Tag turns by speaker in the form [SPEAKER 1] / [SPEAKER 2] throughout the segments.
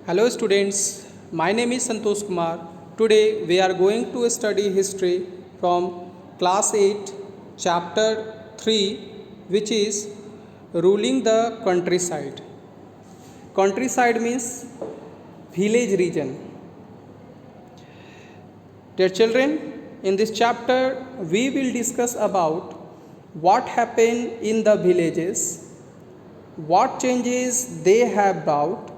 [SPEAKER 1] Hello students, my name is Santosh Kumar. Today we are going to study history from class 8 chapter 3 which is ruling the countryside. Countryside means village region. Dear children, in this chapter we will discuss about what happened in the villages, what changes they have brought,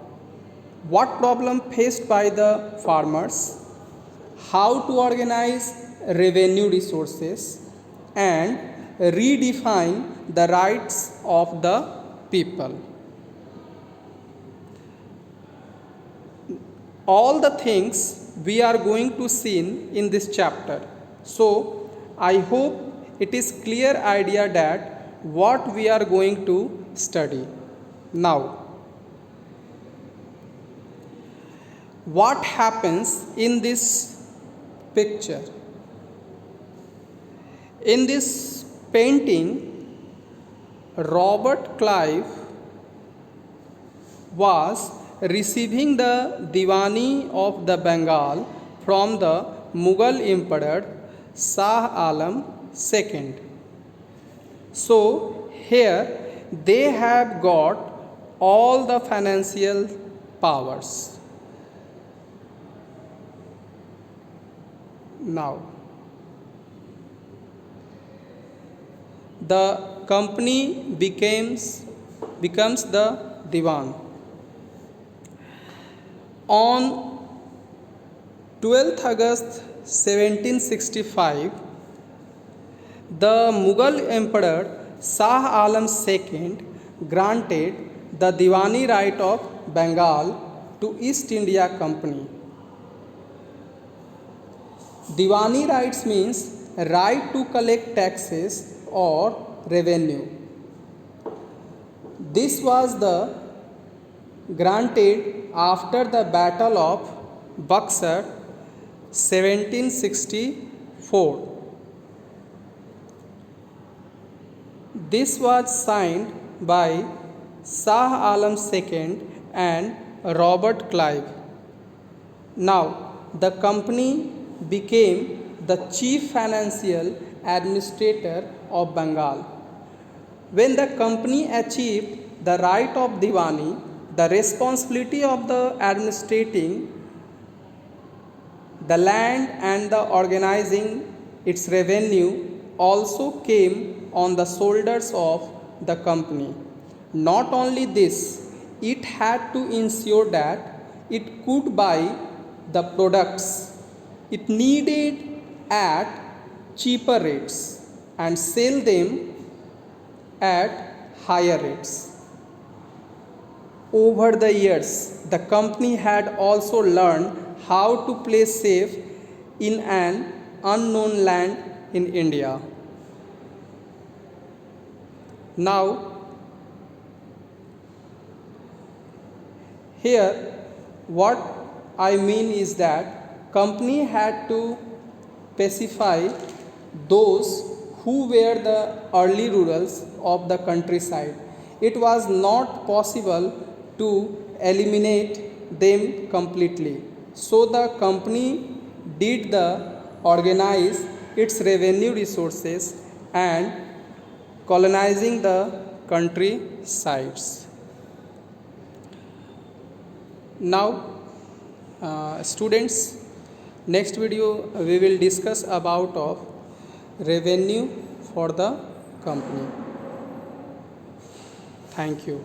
[SPEAKER 1] what problem faced by the farmers, how to organize revenue resources and redefine the rights of the people. All the things we are going to see in this chapter. So I hope it is clear idea that what we are going to study. Now, what happens in this picture? In this painting, Robert Clive was receiving the Diwani of the Bengal from the Mughal Emperor Shah Alam II. So here they have got all the financial powers. Now, the company becomes the Diwan. On 12th August 1765, the Mughal Emperor Shah Alam II granted the Diwani right of Bengal to East India Company. Diwani rights means right to collect taxes or revenue. This was the granted after the Battle of Buxar 1764. This was signed by Shah Alam II and Robert Clive. Now the company became the chief financial administrator of Bengal. When the company achieved the right of Diwani, the responsibility of the administrating the land and the organizing its revenue also came on the shoulders of the company. Not only this, it had to ensure that it could buy the products it needed at cheaper rates and sell them at higher rates. Over the years, the company had also learned how to play safe in an unknown land in India. Now, here what I mean is that company had to pacify those who were the early rurals of the countryside. It was not possible to eliminate them completely. So the company did organize its revenue resources and colonizing the countrysides. Now, students, next video we will discuss about of revenue for the company. Thank you.